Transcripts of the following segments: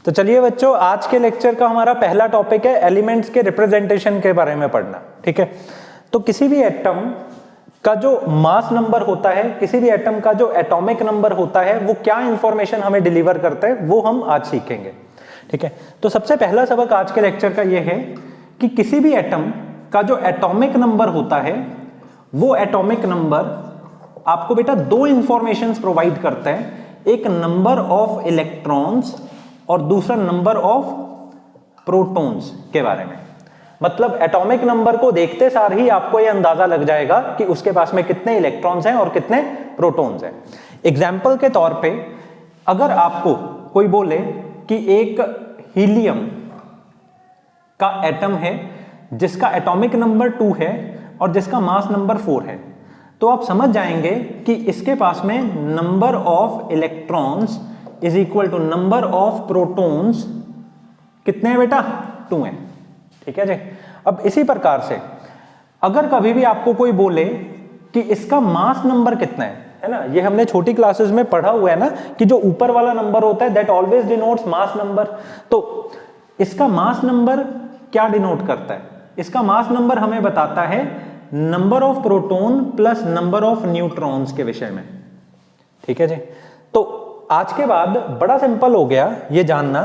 तो चलिए बच्चों, आज के लेक्चर का हमारा पहला टॉपिक है एलिमेंट्स के रिप्रेजेंटेशन के बारे में पढ़ना। ठीक है, तो किसी भी एटम का जो मास नंबर होता है, किसी भी एटम का जो एटॉमिक नंबर होता है, वो क्या इंफॉर्मेशन हमें डिलीवर करता है वो हम आज सीखेंगे। ठीक है, तो सबसे पहला सबक आज के लेक्चर का ये है कि किसी भी एटम का जो एटॉमिक नंबर होता है, वो एटॉमिक नंबर आपको बेटा दो इंफॉर्मेशंस प्रोवाइड करता है, एक नंबर ऑफ इलेक्ट्रॉन्स और दूसरा नंबर ऑफ प्रोटॉन्स के बारे में। मतलब एटॉमिक नंबर को देखते सार ही आपको यह अंदाजा लग जाएगा कि उसके पास में कितने इलेक्ट्रॉन्स हैं और कितने प्रोटॉन्स हैं। एग्जाम्पल के तौर पे अगर आपको कोई बोले कि एक हीलियम का एटम है जिसका एटॉमिक नंबर 2 है और जिसका मास नंबर 4 है, तो आप समझ जाएंगे कि इसके पास में number of electrons is equal to number of protons कितने हैं बेटा? 2 हैं। ठीक है जी। अब इसी प्रकार से अगर कभी भी आपको कोई बोले कि इसका मास नंबर कितना है ना, ये हमने छोटी क्लासेस में पढ़ा हुआ है ना कि जो ऊपर वाला नंबर होता है that always denotes mass number. तो इसका मास नंबर क्या डिनोट करता है? इसका मास नंबर हमें बताता है number of proton plus number of neutrons के विषय में। ठीक है जी। तो आज के बाद बड़ा सिंपल हो गया ये जानना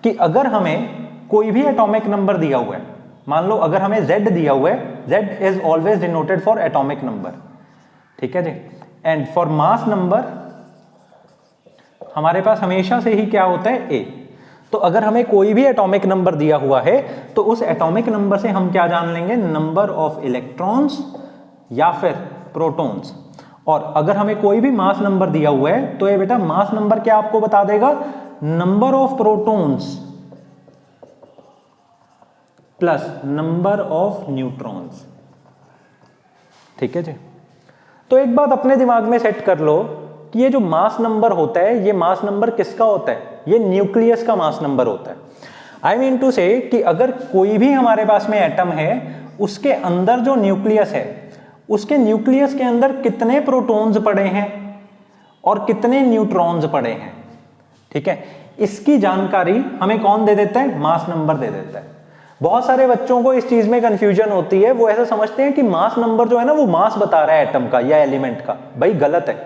कि अगर हमें कोई भी एटॉमिक नंबर दिया हुआ है, मान लो अगर हमें Z दिया हुआ है, Z is always denoted for atomic number. ठीक है जी। एंड फॉर मास नंबर हमारे पास हमेशा से ही क्या होता है? A। तो अगर हमें कोई भी एटॉमिक नंबर दिया हुआ है तो उस एटॉमिक नंबर से हम क्या जान लेंगे? नंबर ऑफ इलेक्ट्रॉन्स या फिर प्रोटॉन्स। और अगर हमें कोई भी मास नंबर दिया हुआ है तो ये बेटा मास नंबर क्या आपको बता देगा? Number of protons plus number of neutrons. ठीक है जी। तो एक बात अपने दिमाग में सेट कर लो कि ये जो मास नंबर होता है, ये मास नंबर किसका होता है? ये न्यूक्लियस का मास नंबर होता है। आई मीन टू से कि अगर कोई भी हमारे पास में एटम है, उसके अंदर जो न्यूक्लियस है, उसके न्यूक्लियस के अंदर कितने प्रोटॉन्स पड़े हैं और कितने न्यूट्रॉन्स पड़े हैं। ठीक है, इसकी जानकारी हमें कौन दे देता है? मास नंबर दे देता है। बहुत सारे बच्चों को इस चीज में कंफ्यूजन होती है, वो ऐसा समझते हैं कि मास नंबर जो है ना वो मास बता रहा है एटम का या एलिमेंट का। भाई गलत है।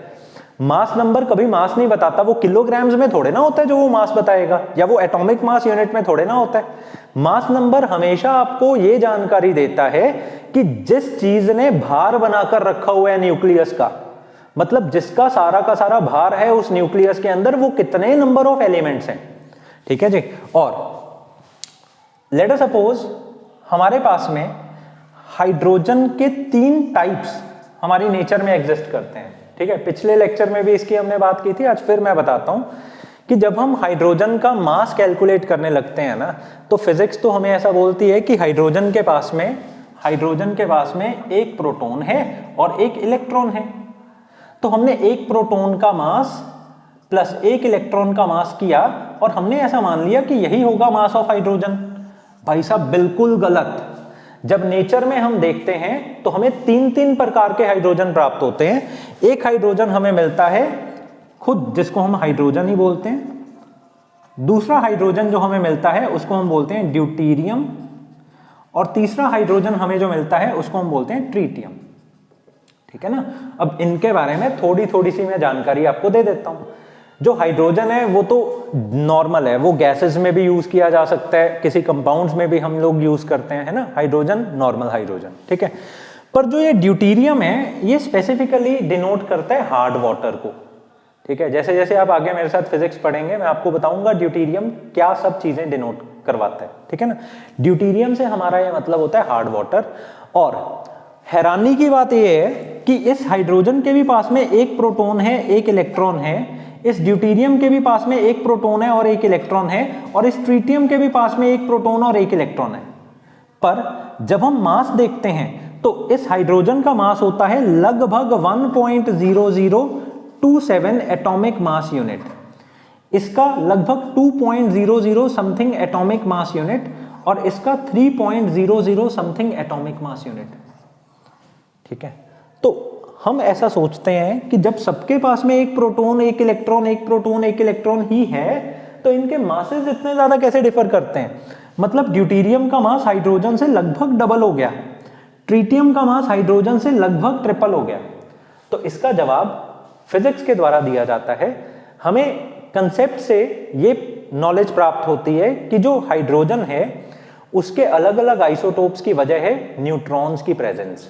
मास नंबर कभी मास नहीं बताता। वो किलोग्राम्स में थोड़े ना होता है जो वो मास बताएगा, या वो एटॉमिक मास यूनिट में थोड़े ना होता है। मास नंबर हमेशा आपको ये जानकारी देता है कि जिस चीज ने भार बनाकर रखा हुआ है न्यूक्लियस का, मतलब जिसका सारा का सारा भार है उस न्यूक्लियस के अंदर, वो कितने नंबर ऑफ एलिमेंट्स हैं। ठीक है जी। और लेट अस सपोज हमारे पास में हाइड्रोजन के 3 टाइप्स हमारी नेचर में एग्जिस्ट करते हैं। ठीक है, पिछले लेक्चर में भी इसकी हमने बात की थी, आज फिर मैं बताता हूं कि जब हम हाइड्रोजन का मास कैलकुलेट करने लगते हैं ना, तो फिजिक्स तो हमें ऐसा बोलती है कि हाइड्रोजन के पास में एक प्रोटॉन है और एक इलेक्ट्रॉन है। तो हमने एक प्रोटॉन का मास प्लस एक इलेक्ट्रॉन का मास किया और हमने ऐसा मान लिया कि यही होगा मास ऑफ हाइड्रोजन। भाई साहब बिल्कुल गलत। जब नेचर में हम देखते हैं तो हमें 3 प्रकार के हाइड्रोजन प्राप्त होते हैं। एक हाइड्रोजन हमें मिलता है खुद, जिसको हम हाइड्रोजन ही बोलते हैं। दूसरा हाइड्रोजन जो हमें मिलता है उसको हम बोलते हैं ड्यूटेरियम, और तीसरा हाइड्रोजन हमें जो मिलता है उसको हम बोलते हैं ट्रीटियम। ठीक है ना। अब इनके बारे में थोड़ी सी मैं जानकारी आपको दे देता हूं। जो हाइड्रोजन है वो तो नॉर्मल है, वो गैसेस में भी यूज किया जा सकता है, किसी कंपाउंड्स में भी हम लोग यूज करते हैं, है ना, हाइड्रोजन, नॉर्मल हाइड्रोजन। ठीक है। पर जो ये ड्यूटेरियम है ये स्पेसिफिकली डिनोट करता है हार्ड वाटर को। ठीक है, जैसे जैसे आप आगे मेरे साथ फिजिक्स पढ़ेंगे मैं आपको बताऊंगा ड्यूटेरियम क्या सब चीजें डिनोट करवाता है। ठीक है ना। ड्यूटेरियम से हमारा ये मतलब होता है हार्ड वाटर। और हैरानी की बात यह है कि इस हाइड्रोजन के भी पास में एक प्रोटॉन है, एक इलेक्ट्रॉन है। इस ड्यूटेरियम के भी पास में एक प्रोटॉन है और एक इलेक्ट्रॉन है, और इस ट्रीटियम के भी पास में एक प्रोटॉन और एक इलेक्ट्रॉन है। पर जब हम मास देखते हैं तो इस हाइड्रोजन का मास होता है लगभग 1.0027 एटॉमिक मास यूनिट, इसका लगभग 2.00 समथिंग एटॉमिक मास यूनिट, और इसका 3.00 समथिंग एटॉमिक मास यूनिट। ठीक है। तो हम ऐसा सोचते हैं कि जब सबके पास में एक प्रोटॉन एक इलेक्ट्रॉन एक प्रोटॉन एक इलेक्ट्रॉन ही है तो इनके मासेस इतने ज्यादा कैसे डिफर करते हैं? मतलब ड्यूटेरियम का मास हाइड्रोजन से लगभग डबल हो गया, ट्रिटियम का मास हाइड्रोजन से लगभग ट्रिपल हो गया। तो इसका जवाब फिजिक्स के द्वारा दिया जाता है। हमें कंसेप्ट से ये नॉलेज प्राप्त होती है कि जो हाइड्रोजन है उसके अलग अलग आइसोटोप्स की वजह है न्यूट्रॉन्स की प्रेजेंस।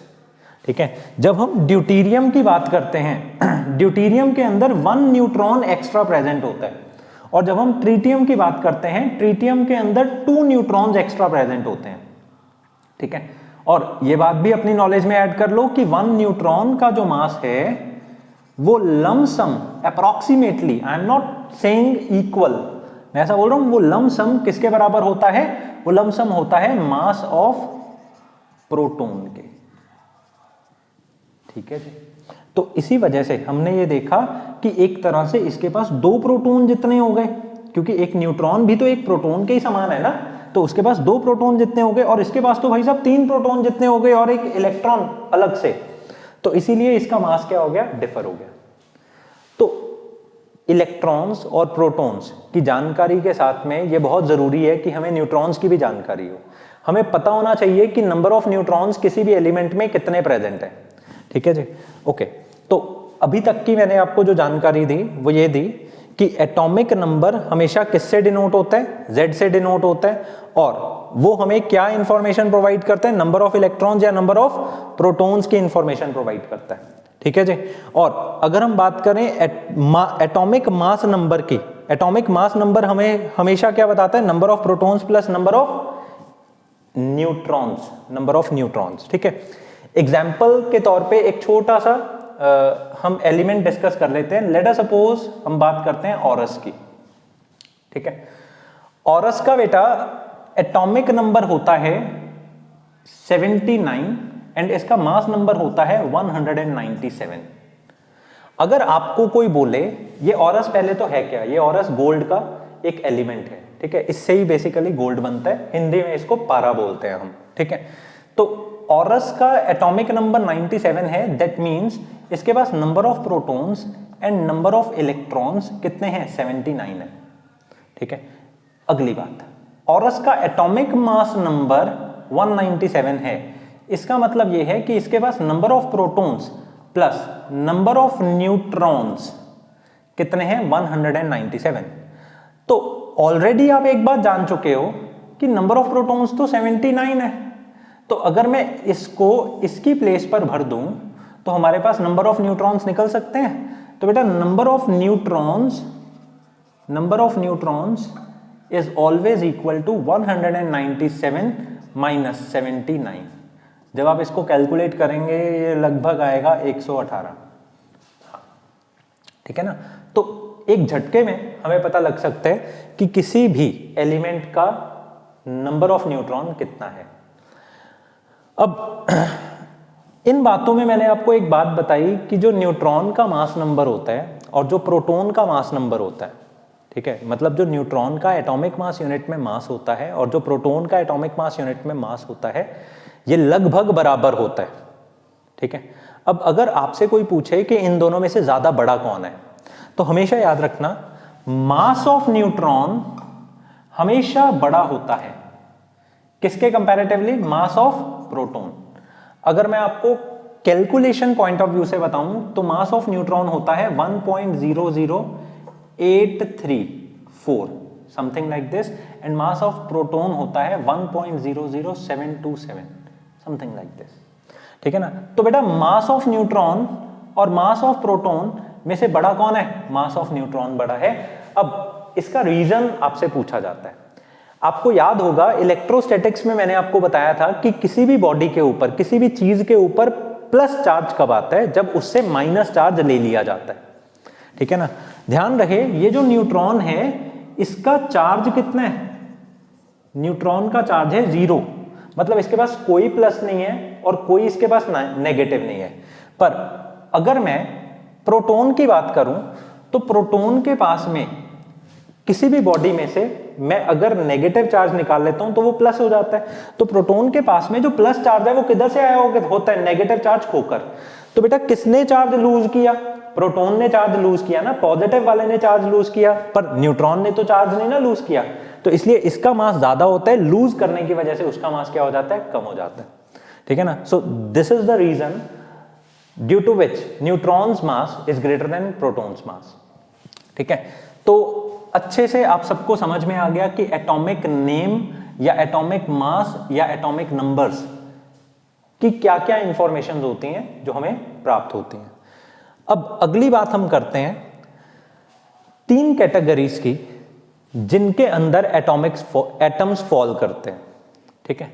ठीक है, जब हम ड्यूटेरियम की बात करते हैं, ड्यूटेरियम के अंदर 1 न्यूट्रॉन एक्स्ट्रा प्रेजेंट होता है, और जब हम ट्रिटियम की बात करते हैं, ट्रिटियम के अंदर 2 न्यूट्रॉन्स एक्स्ट्रा प्रेजेंट होते हैं। ठीक है, और ये बात भी अपनी नॉलेज में ऐड कर लो कि 1 न्यूट्रॉन का जो मास है वो lump sum approximately, I am not saying equal, मैं ऐसा बोल रहा हूं, वो लमसम किसके बराबर होता है? वो लमसम होता है मास ऑफ प्रोटॉन के। ठीक है जी, तो इसी वजह से हमने ये देखा कि एक तरह से इसके पास 2 प्रोटॉन जितने हो गए, क्योंकि एक न्यूट्रॉन भी तो एक प्रोटॉन के ही समान है ना, तो उसके पास 2 प्रोटॉन जितने हो गए, और इसके पास तो भाई साहब 3 प्रोटॉन जितने हो गए और एक इलेक्ट्रॉन अलग से, तो इसीलिए इसका मास क्या हो गया? डिफर हो गया। तो इलेक्ट्रॉन्स और प्रोटॉन्स की जानकारी के साथ में ये बहुत जरूरी है कि हमें न्यूट्रॉन्स की भी जानकारी हो। हमें पता होना चाहिए कि नंबर ऑफ न्यूट्रॉन्स किसी भी एलिमेंट में कितने प्रेजेंट है। ठीक है जी, ओके। तो अभी तक की मैंने आपको जो जानकारी दी वो ये दी कि एटॉमिक नंबर हमेशा किससे डिनोट होता है? Z से डिनोट होता है, और वो हमें क्या इंफॉर्मेशन प्रोवाइड करता है? नंबर ऑफ इलेक्ट्रॉन्स या नंबर ऑफ प्रोटॉन्स की इंफॉर्मेशन प्रोवाइड करता है। ठीक है जी, और अगर हम बात करें एटॉमिक मास नंबर की, एटॉमिक मास नंबर हमें हमेशा क्या बताता है? Number of protons plus number of neutrons, number of neutrons. ठीक है, एग्जाम्पल के तौर पे एक छोटा सा हम एलिमेंट डिस्कस कर लेते हैं। लेट अस सपोज हम बात करते हैं ऑरस की। ठीक है, ऑरस का बेटा एटॉमिक नंबर होता है 79 एंड इसका मास नंबर होता है 197। अगर आपको कोई बोले ये ऑरस, पहले तो है क्या? ये ऑरस गोल्ड का एक एलिमेंट है। ठीक है, इससे ही बेसिकली गोल्ड बनता है, हिंदी में इसको पारा बोलते हैं हम। ठीक है, तो ऑरस का एटॉमिक नंबर 97 है, दैट मींस इसके पास number of protons and number of electrons कितने हैं? 79 है। ठीक है, अगली बात, ऑरस का एटॉमिक मास नंबर 197 है, इसका मतलब यह है कि इसके पास number of protons plus number of neutrons कितने हैं? 197। तो ऑलरेडी आप एक बात जान चुके हो कि नंबर ऑफ प्रोटॉन्स तो 79 है, तो अगर मैं इसको इसकी प्लेस पर भर दूं तो हमारे पास नंबर ऑफ न्यूट्रॉन्स निकल सकते हैं। तो बेटा number of neutrons is always equal to 197 minus 79। जब आप इसको कैलकुलेट करेंगे ये लगभग आएगा 118। ठीक है ना, तो एक झटके में हमें पता लग सकता है कि किसी भी एलिमेंट का नंबर ऑफ न्यूट्रॉन कितना है। अब इन बातों में मैंने आपको एक बात बताई कि जो न्यूट्रॉन का मास नंबर होता है और जो प्रोटॉन का मास नंबर होता है, ठीक है, मतलब जो न्यूट्रॉन का एटॉमिक मास यूनिट में मास होता है और जो प्रोटॉन का एटॉमिक मास यूनिट में मास होता है, ये लगभग बराबर होता है। ठीक है, अब अगर आपसे कोई पूछे कि इन दोनों में से ज्यादा बड़ा कौन है, तो हमेशा याद रखना मास ऑफ न्यूट्रॉन हमेशा बड़ा होता है किसके कंपैरेटिवली? Mass of proton. अगर मैं आपको कैलकुलेशन पॉइंट ऑफ व्यू से बताऊं तो मास ऑफ न्यूट्रॉन होता है 1.00834 something like this, and mass of proton होता है 1.00727 समथिंग लाइक दिस। ठीक है ना, तो बेटा मास ऑफ न्यूट्रॉन और मास ऑफ प्रोटॉन में से बड़ा कौन है? मास ऑफ न्यूट्रॉन बड़ा है। अब इसका रीजन आपसे पूछा जाता है। आपको याद होगा इलेक्ट्रोस्टैटिक्स में मैंने आपको बताया था कि किसी भी बॉडी के ऊपर, किसी भी चीज के ऊपर प्लस चार्ज कब आता है? जब उससे माइनस चार्ज ले लिया जाता है। ठीक है ना, ध्यान रहे ये जो न्यूट्रॉन है इसका चार्ज कितना है? न्यूट्रॉन का चार्ज है 0, मतलब इसके पास कोई प्लस नहीं है और कोई इसके पास नेगेटिव नहीं है। पर अगर मैं प्रोटॉन की बात करूं तो प्रोटॉन के पास में किसी भी बॉडी में से मैं अगर नेगेटिव चार्ज निकाल लेता हूं तो वो प्लस हो जाता है। तो प्रोटॉन के पास में जो प्लस चार्ज है वो किधर से आया होता है? नेगेटिव चार्ज खोकर। तो बेटा किसने चार्ज लूज किया? प्रोटॉन ने चार्ज लूज किया ना, पॉजिटिव वाले ने चार्ज लूज किया, पर न्यूट्रॉन ने तो चार्ज नहीं ना लूज किया, तो इसलिए इसका मास ज्यादा होता है, लूज करने की वजह से उसका मास क्या हो जाता है, कम हो जाता है, ठीक है ना। So this is the reason due to which neutrons mass is greater than protons mass, ठीक है। तो अच्छे से आप सबको समझ में आ गया कि एटॉमिक नेम या एटॉमिक मास या एटॉमिक नंबर्स कि क्या क्या इंफॉर्मेशन होती हैं जो हमें प्राप्त होती हैं। अब अगली बात हम करते हैं 3 कैटेगरीज की जिनके अंदर एटम्स फॉल करते हैं, ठीक है।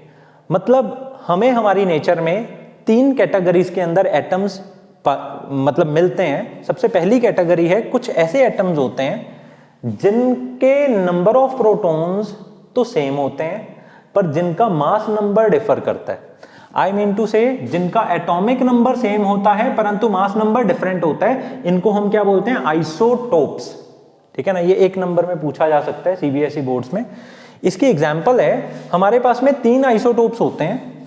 मतलब हमें हमारी नेचर में 3 कैटेगरीज के अंदर एटम्स मतलब मिलते हैं। सबसे पहली कैटेगरी है, कुछ ऐसे एटम्स होते हैं जिनके नंबर ऑफ प्रोटॉन्स तो सेम होते हैं पर जिनका मास नंबर डिफर करता है। आई मीन टू से जिनका एटॉमिक नंबर सेम होता है परंतु मास नंबर डिफरेंट होता है, इनको हम क्या बोलते हैं, आइसोटोप्स, ठीक है ना। ये 1 नंबर में पूछा जा सकता है सीबीएसई बोर्ड्स में। इसकी एग्जांपल है, हमारे पास में 3 आइसोटोप्स होते हैं,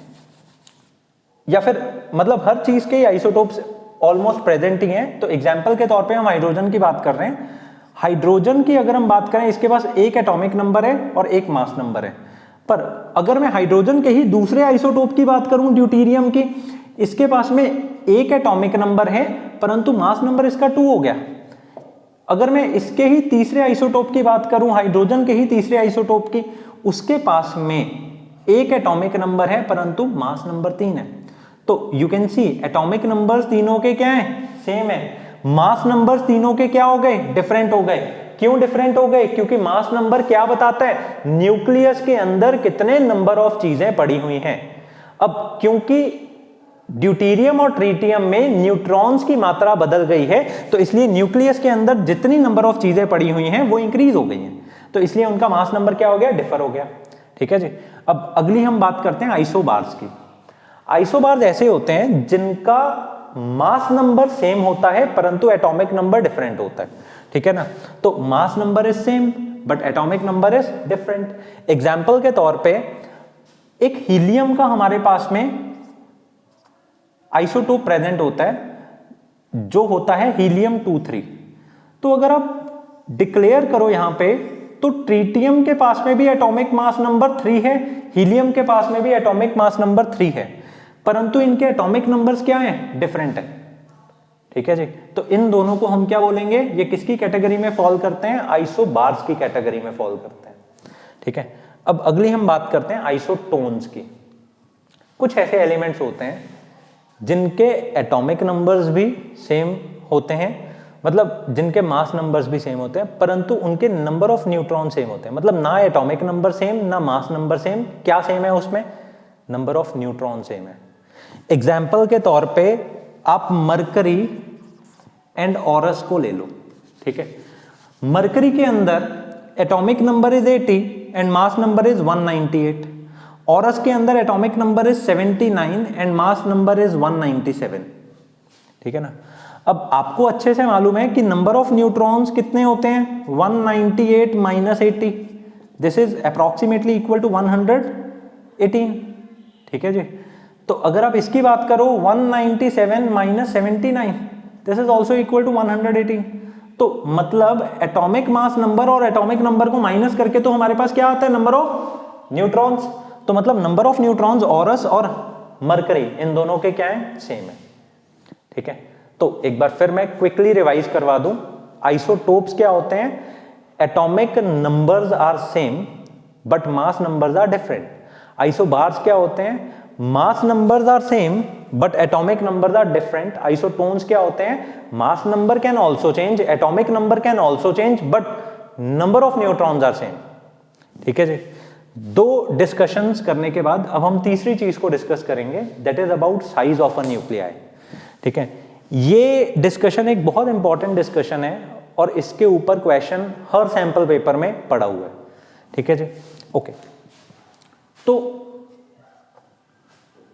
या फिर मतलब हर चीज के आइसोटोप्स ऑलमोस्ट प्रेजेंट ही हैं। तो एग्जांपल के तौर पे हम हाइड्रोजन की बात कर रहे हैं। हाइड्रोजन की अगर हम बात करें, इसके पास 1 एटॉमिक नंबर है और 1 मास नंबर है। पर अगर मैं हाइड्रोजन के ही दूसरे आइसोटोप की बात करूं, ड्यूटेरियम की, इसके पास में 1 एटॉमिक नंबर है परंतु मास नंबर इसका 2 हो गया। अगर मैं इसके ही तीसरे आइसोटोप की बात करूं, हाइड्रोजन के ही तीसरे आइसोटोप की, उसके पास में 1 एटॉमिक नंबर है परंतु मास नंबर 3 है। तो you can see atomic numbers तीनों के क्या है, सेम है। मास नंबर्स तीनों के क्या हो गए, डिफरेंट हो गए। क्यों डिफरेंट हो गए, क्योंकि मास नंबर क्या बताता है, न्यूक्लियस के अंदर कितने नंबर ऑफ चीजें पड़ी हुई हैं। अब क्योंकि ड्यूटेरियम और ट्रिटियम में न्यूट्रॉन्स की मात्रा बदल गई है, तो इसलिए न्यूक्लियस के अंदर जितनी नंबर ऑफ चीजें पड़ी हुई हैं वो इंक्रीज हो गई हैं, तो इसलिए उनका मास नंबर क्या हो गया, डिफर हो गया, ठीक है जी। अब अगली हम बात करते हैं आइसोबार्स की। आइसोबार्स ऐसे होते हैं जिनका मास नंबर सेम होता है परंतु एटॉमिक नंबर डिफरेंट होता है, ठीक है ना। तो mass number is same but atomic number is different. Example के तौर पे एक हीलियम का हमारे पास में आइसोटोप प्रेजेंट होता है जो होता है हीलियम 2-3। तो अगर आप डिक्लेयर करो यहां पे, तो ट्रिटियम के पास में भी एटॉमिक मास नंबर 3 है, हीलियम के पास में भी एटॉमिक मास नंबर 3 है, परंतु इनके एटॉमिक नंबर्स क्या हैं, डिफरेंट है, ठीक है जी। तो इन दोनों को हम क्या बोलेंगे, ये किसकी कैटेगरी में फॉल करते हैं, आइसोबार्स की कैटेगरी में फॉल करते हैं, ठीक है। अब अगली हम बात करते हैं आइसोटोन्स की। कुछ ऐसे एलिमेंट्स होते हैं जिनके एटॉमिक नंबर्स भी सेम होते हैं, मतलब जिनके मास नंबर्स भी सेम होते हैं परंतु उनके नंबर ऑफ न्यूट्रॉन सेम होते हैं। मतलब ना एटॉमिक नंबर सेम ना मास नंबर सेम, क्या सेम है उसमें, नंबर ऑफ न्यूट्रॉन सेम है। एग्जाम्पल के तौर पे आप मरकरी एंड ऑरस को ले लो, ठीक है। मरकरी के अंदर atomic number is 80 and mass number is 198। Aurus के अंदर atomic number is 79 and mass number is 197, ठीक है ना। अब आपको अच्छे से मालूम है कि नंबर ऑफ न्यूट्रॉन्स कितने होते हैं, 198 minus 80, this is approximately equal to 118, ठीक है जी। तो अगर आप इसकी बात करो 197 minus 79, this is also equal to 118। तो मतलब एटॉमिक मास नंबर और एटॉमिक नंबर को माइनस करके तो हमारे पास क्या आता है, नंबर ऑफ न्यूट्रॉन्स। तो मतलब नंबर ऑफ न्यूट्रॉन्स ऑरस और मरकरी इन दोनों के क्या है, सेम है, ठीक है। तो एक बार फिर मैं क्विकली रिवाइज करवा दूं, आइसोटोप्स क्या होते हैं, atomic numbers are same but mass numbers are different. Isobars क्या होते हैं, mass numbers are same but atomic numbers are different. Isotones क्या होते हैं, mass number can also change, atomic number can also change but number of neutrons are same, ठीक है जी। 2 discussions करने के बाद अब हम तीसरी चीज को डिस्कस करेंगे, that is about size of a nuclei, ठीक है। ये डिस्कशन एक बहुत इंपॉर्टेंट डिस्कशन है और इसके ऊपर क्वेश्चन हर सैंपल पेपर में पड़ा हुआ है, ठीक है जी। ओके, तो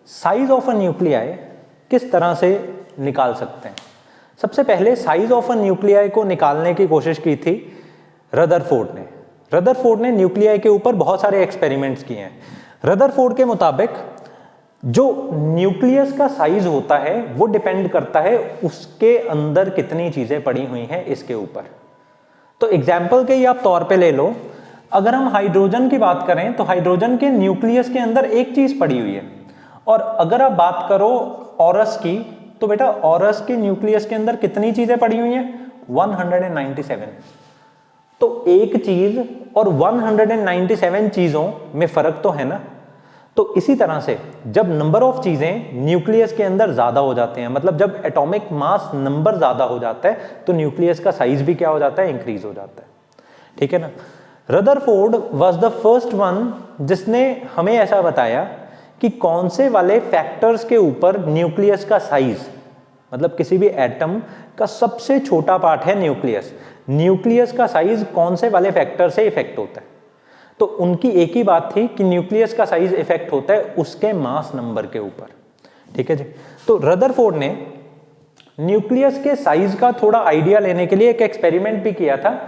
साइज ऑफ अ न्यूक्लियाई किस तरह से निकाल सकते हैं। सबसे पहले साइज ऑफ अ न्यूक्लियाई को निकालने की कोशिश की थी रदरफोर्ड ने। रदरफोर्ड ने न्यूक्लियाई के ऊपर बहुत सारे एक्सपेरिमेंट्स किए हैं। रदरफोर्ड के मुताबिक जो न्यूक्लियस का साइज होता है वो डिपेंड करता है उसके अंदर कितनी चीजें पड़ी हुई हैं इसके ऊपर। तो एग्जाम्पल के ही आप तौर पे ले लो, अगर हम हाइड्रोजन की बात करें तो हाइड्रोजन के न्यूक्लियस के अंदर एक चीज पड़ी हुई है, और अगर आप बात करो औरस की, तो बेटा औरस के न्यूक्लियस के अंदर कितनी चीजें पड़ी हुई हैं? 197। तो एक चीज और 197 चीजों में फर्क तो है ना। तो इसी तरह से जब नंबर ऑफ चीजें न्यूक्लियस के अंदर ज्यादा हो जाते हैं, मतलब जब एटॉमिक मास नंबर ज्यादा हो जाता है, तो न्यूक्लियस का साइज भी क्या हो जाता है? इंक्रीज हो जाता है। ठीक है ना। Rutherford was the first one जिसने हमें ऐसा बताया कि कौन से वाले फैक्टर्स के ऊपर न्यूक्लियस का साइज, मतलब किसी भी एटम का सबसे छोटा पार्ट है न्यूक्लियस, न्यूक्लियस का साइज कौन से वाले फैक्टर से इफेक्ट होता है। तो उनकी एक ही बात थी कि न्यूक्लियस का साइज इफेक्ट होता है उसके मास नंबर के ऊपर। ठीक है जी। तो रदरफोर्ड ने न्यूक्लियस के साइज का थोड़ा आइडिया लेने के लिए एक एक्सपेरिमेंट भी किया था।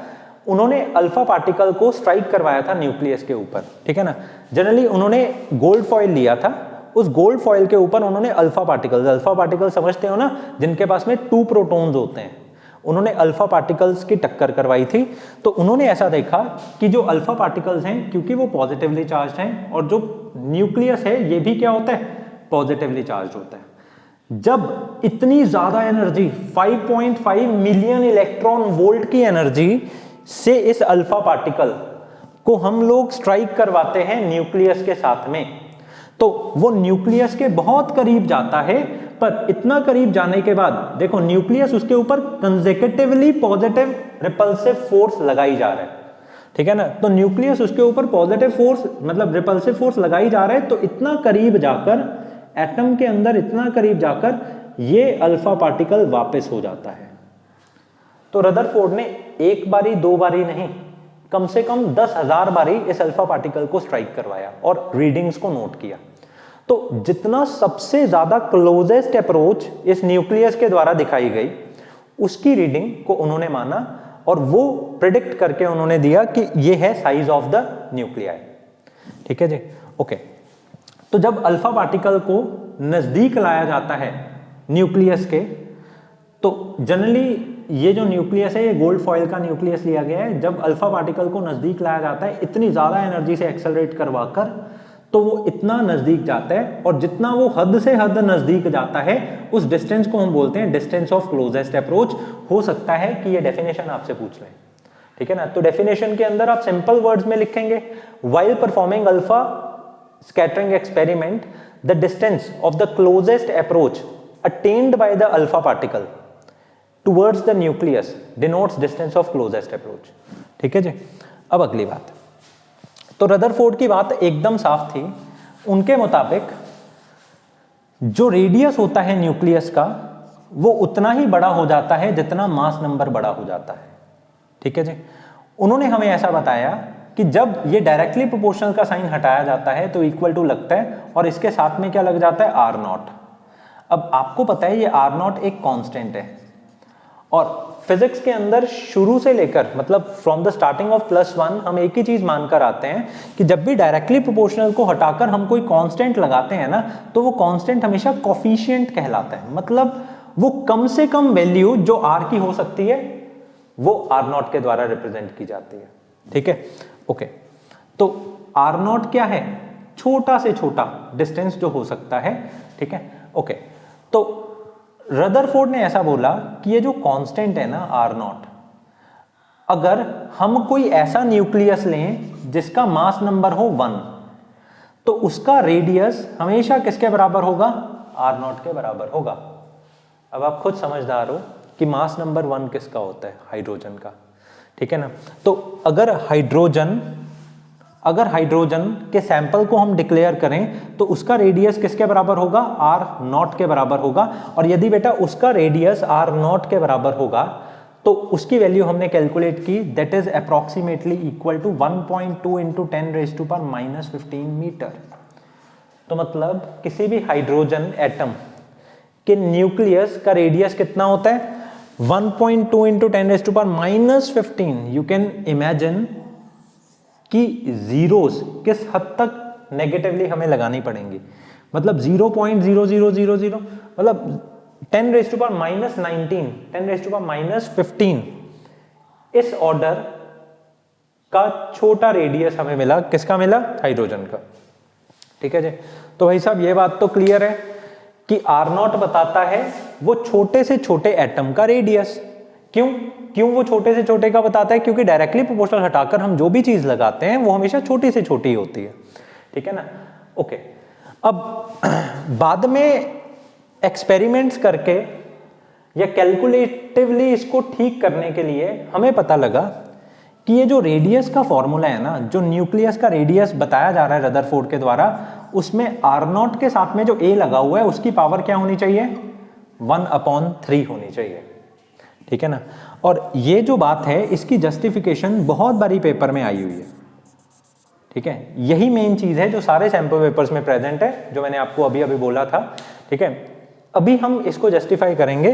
उन्होंने अल्फा पार्टिकल को स्ट्राइक करवाया था न्यूक्लियस के ऊपर। ठीक है ना। जनरली उन्होंने गोल्ड फॉइल लिया था, उस गोल्ड फॉइल के ऊपर उन्होंने अल्फा पार्टिकल समझते हो ना, जिनके पास में 2 प्रोटॉन्स होते हैं, उन्होंने अल्फा पार्टिकल्स की टक्कर करवाई थी। तो उन्होंने ऐसा देखा कि जो अल्फा पार्टिकल्स हैं, क्योंकि वो पॉजिटिवली चार्ज हैं, और जो न्यूक्लियस है ये भी क्या होता है? पॉजिटिवली चार्ज होता है। जब इतनी ज्यादा एनर्जी 5.5 मिलियन इलेक्ट्रॉन वोल्ट की एनर्जी से इस अल्फा पार्टिकल को हम लोग स्ट्राइक करवाते हैं न्यूक्लियस के साथ में, तो वो न्यूक्लियस के बहुत करीब जाता है। पर इतना करीब जाने के बाद देखो न्यूक्लियस उसके ऊपर कंसेक्यूटिवली पॉजिटिव रिपल्सिव फोर्स लगाई जा रहा है। ठीक है ना। तो न्यूक्लियस उसके ऊपर पॉजिटिव फोर्स मतलब रिपल्सिव फोर्स लगाई जा रहा है, तो इतना करीब जाकर एटम के अंदर, इतना करीब जाकर ये अल्फा पार्टिकल वापस हो जाता है। तो रदरफोर्ड ने एक बारी दो बारी नहीं, कम से कम 10,000 बारी इस अल्फा पार्टिकल को स्ट्राइक करवाया और रीडिंग्स को नोट किया। तो जितना सबसे ज्यादा क्लोजेस्ट अप्रोच इस न्यूक्लियस के द्वारा दिखाई गई, उसकी रीडिंग को उन्होंने माना और वो प्रिडिक्ट करके उन्होंने दिया कि ये है साइज ऑफ द न्यूक्लियाई। ठीक है जी। ओके। तो जब अल्फा पार्टिकल को नजदीक लाया जाता है न्यूक्लियस के, तो जनरली ये जो न्यूक्लियस है ये गोल्ड फॉइल का न्यूक्लियस लिया गया है। जब अल्फा पार्टिकल को नजदीक लाया जाता है इतनी ज्यादा एनर्जी से एक्सेलरेट करवाकर, तो वो इतना नजदीक जाता है, और जितना वो हद से हद नजदीक जाता है उस डिस्टेंस को हम बोलते हैं डिस्टेंस ऑफ क्लोजेस्ट अप्रोच। हो सकता है कि ये डेफिनेशन आपसे पूछ लें। ठीक है ना। तो डेफिनेशन के अंदर आप सिंपल वर्ड्स में लिखेंगे, while performing alpha scattering experiment the distance of the closest approach attend by the alpha particle towards the nucleus denotes distance of closest approach. ठीक है जी। अब अगली बात, तो रदरफोर्ड की बात एकदम साफ थी। उनके मुताबिक जो रेडियस होता है न्यूक्लियस का वो उतना ही बड़ा हो जाता है जितना मास नंबर बड़ा हो जाता है। ठीक है जी। उन्होंने हमें ऐसा बताया कि जब ये डायरेक्टली प्रोपोर्शनल का साइन हटाया जाता है तो इक्वल टू लगता है, और इसके साथ में क्या लग जाता है? Or not. अब आपको पता है ये आर नॉट एक कांस्टेंट है, और फिजिक्स के अंदर शुरू से लेकर मतलब फ्रॉम द स्टार्टिंग ऑफ +1 हम एक ही चीज मानकर आते हैं कि जब भी डायरेक्टली प्रोपोर्शनल को हटाकर हम कोई कांस्टेंट लगाते हैं ना, तो वो कांस्टेंट हमेशा कोफिशिएंट कहलाता है। मतलब वो कम से कम वैल्यू जो आर की हो सकती है वो आर नॉट के द्वारा रिप्रेजेंट की जाती है। ठीक है। ओके। तो आर नॉट क्या है? छोटा से छोटा डिस्टेंस जो हो सकता है। ठीक है। ओके। तो रदरफोर्ड ने ऐसा बोला कि ये जो कांस्टेंट है ना आर नॉट, अगर हम कोई ऐसा न्यूक्लियस लें जिसका मास नंबर हो 1, तो उसका रेडियस हमेशा किसके बराबर होगा? आर नॉट के बराबर होगा। अब आप खुद समझदार हो कि मास नंबर 1 किसका होता है? हाइड्रोजन का। ठीक है ना। तो अगर हाइड्रोजन के सैंपल को हम डिक्लेयर करें तो उसका रेडियस किसके बराबर होगा? आर नॉट के बराबर होगा। और यदि बेटा उसका रेडियस आर नॉट के बराबर होगा तो उसकी वैल्यू हमने कैलकुलेट की, that is approximately equal to 1.2 into 10⁻⁻15 metre. तो मतलब किसी भी हाइड्रोजन एटम के न्यूक्लियस का रेडियस कितना होता है? 1.2 इंटू 10⁻⁻15। यू कैन इमेजिन कि जीरोस किस हद तक नेगेटिवली हमें लगानी पड़ेंगी। मतलब 0.0000 मतलब 10 raise to power -19, 10 raise to power -15 इस ऑर्डर का छोटा रेडियस हमें मिला। किसका मिला? हाइड्रोजन का। ठीक है जी। तो भाई साहब ये बात तो क्लियर है कि R0 बताता है वो छोटे से छोटे एटम का रेडियस। क्यों वो छोटे से छोटे का बताता है? क्योंकि डायरेक्टली प्रोपोर्शनल हटाकर हम जो भी चीज लगाते हैं वो हमेशा छोटी से छोटी होती है। ठीक है ना? ओके। अब बाद में एक्सपेरिमेंट्स करके या कैलकुलेटिवली इसको ठीक करने के लिए हमें पता लगा कि ये जो रेडियस का फॉर्मूला है ना, जो न्यूक्लियस का रेडियस बताया जा रहा है रदरफोर्ड के द्वारा, उसमें R0 के साथ में जो A लगा हुआ है उसकी पावर क्या होनी चाहिए? 1/3 होनी चाहिए। ठीक है ना? और ये जो बात है इसकी जस्टिफिकेशन बहुत बारी पेपर में आई हुई है। ठीक है, यही मेन चीज है जो सारे सैंपल पेपर्स में प्रेजेंट है, जो मैंने आपको अभी अभी बोला था। ठीक है, अभी हम इसको जस्टिफाई करेंगे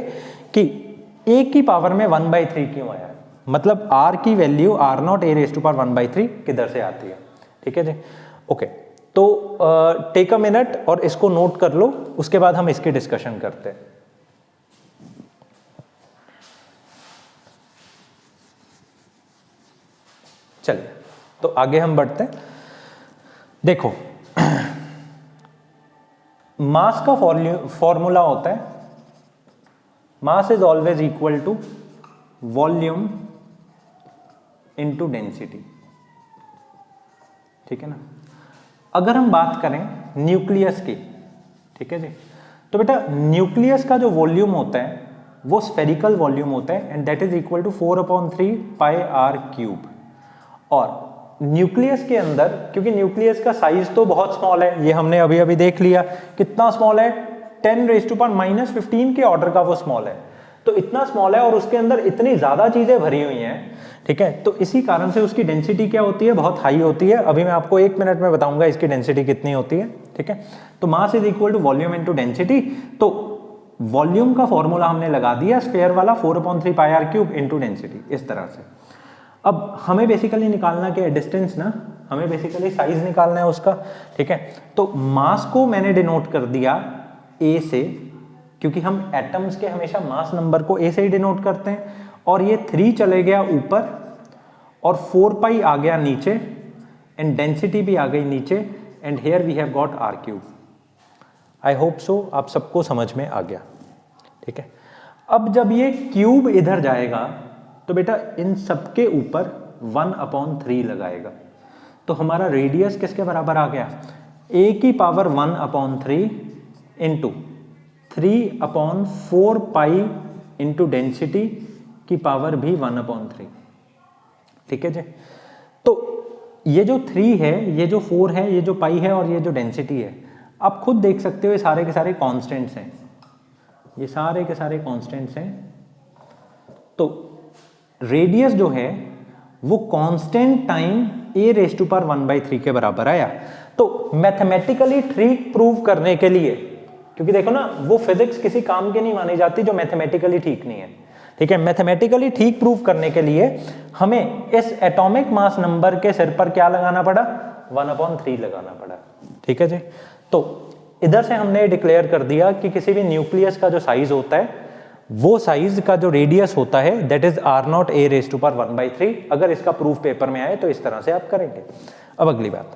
कि A की पावर में 1/3 क्यों आया है, मतलब R की value R0 A raised to power 1/3 किधर से आती है। ठीक है जी। ओके, तो टेक अ मिनट और इसको नोट कर लो, उसके बाद हम इसकी डिस्कशन करते हैं। चलिए, तो आगे हम बढ़ते हैं। देखो, मास का फॉर्मूला होता है mass is always equal to volume into density. ठीक है ना? अगर हम बात करें न्यूक्लियस की, ठीक है जी, तो बेटा न्यूक्लियस का जो वॉल्यूम होता है वो स्फेरिकल वॉल्यूम होता है and that is equal to 4/3 pi r cube. और न्यूक्लियस के अंदर, क्योंकि न्यूक्लियस का साइज तो बहुत स्मॉल है, ये हमने अभी अभी देख लिया कितना स्मॉल है, 10 रेज़ टू पावर -15 के ऑर्डर का वो स्मॉल है। तो इतना स्मॉल है और उसके अंदर इतनी ज्यादा चीजें भरी हुई हैं। ठीक है, तो इसी कारण से उसकी डेंसिटी क्या होती है? बहुत हाई होती है। अभी मैं आपको 1 मिनट में बताऊंगा इसकी डेंसिटी कितनी होती है। ठीक है, तो mass is equal to volume into density. तो वॉल्यूम का फॉर्मूला हमने लगा दिया स्फीयर वाला 4/3 pi r cube into density, इस तरह से। अब हमें बेसिकली निकालना क्या है? डिस्टेंस ना, हमें बेसिकली साइज निकालना है उसका। ठीक है, तो मास को मैंने डिनोट कर दिया A से, क्योंकि हम एटम्स के हमेशा मास नंबर को A से ही डिनोट करते हैं। और ये 3 चले गया ऊपर और 4 पाई आ गया नीचे एंड डेंसिटी भी आ गई नीचे and here we have got r cube. I hope so आप सबको समझ में आ गया। ठीक है, अब जब ये क्यूब इधर जाएगा तो बेटा इन सबके ऊपर 1/3 लगाएगा, तो हमारा रेडियस किसके बराबर आ गया? A की power 1/3 into 3/4 pi into density की पावर भी 1/3। ठीक है जी। तो ये जो 3 है, ये जो 4 है, ये जो पाई है और ये जो डेंसिटी है, आप खुद देख सकते हो ये सारे के सारे कांस्टेंट्स हैं, ये सारे के सारे कांस्टेंट्स हैं। तो रेडियस जो है वो constant time A raise to power 1/3 के बराबर आया। तो मैथमेटिकली ठीक प्रूव करने के लिए, क्योंकि देखो ना वो फिजिक्स किसी काम की नहीं मानी जाती जो मैथमेटिकली ठीक नहीं है। ठीक है, मैथमेटिकली ठीक प्रूव करने के लिए हमें इस एटॉमिक मास नंबर के सिर पर क्या लगाना पड़ा? 1/3 लगाना पड़ा। ठीक है जी। तो इधर से हमने डिक्लेयर कर दिया कि किसी भी न्यूक्लियस का जो साइज होता है वो साइज का जो रेडियस होता है that is R0 A raise to power 1/3। अगर इसका प्रूफ पेपर में आए तो इस तरह से आप करेंगे। अब अगली बात,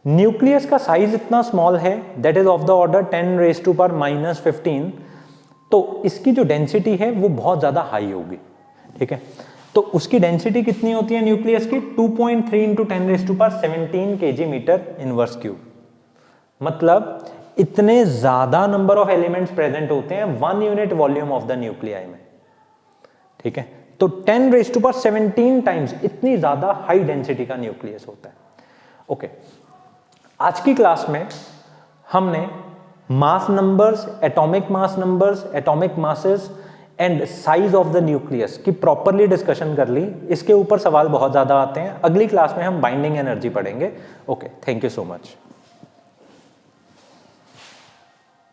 न्यूक्लियस का साइज इतना स्मॉल है that is of the order 10 raise to power -15, तो इसकी जो डेंसिटी है वो बहुत ज्यादा हाई होगी। ठीक है, तो उसकी डेंसिटी कितनी होती है न्यूक्लियस की? 2.3 into 10 raise to power 17 kg metre inverse cube. मतलब इतने ज्यादा नंबर ऑफ एलिमेंट्स प्रेजेंट होते हैं 1 unit volume of the nuclei में। ठीक है, तो 10 रेज़ टू पावर 17 टाइम्स इतनी ज्यादा हाई डेंसिटी का न्यूक्लियस होता है। ओके, आज की क्लास में हमने मास numbers, atomic masses and size of the nucleus की प्रॉपरली डिस्कशन कर ली। इसके ऊपर सवाल बहुत ज्यादा आते हैं। अगली क्लास में हम बाइंडिंग एनर्जी पढ़ेंगे। Okay, thank you so much.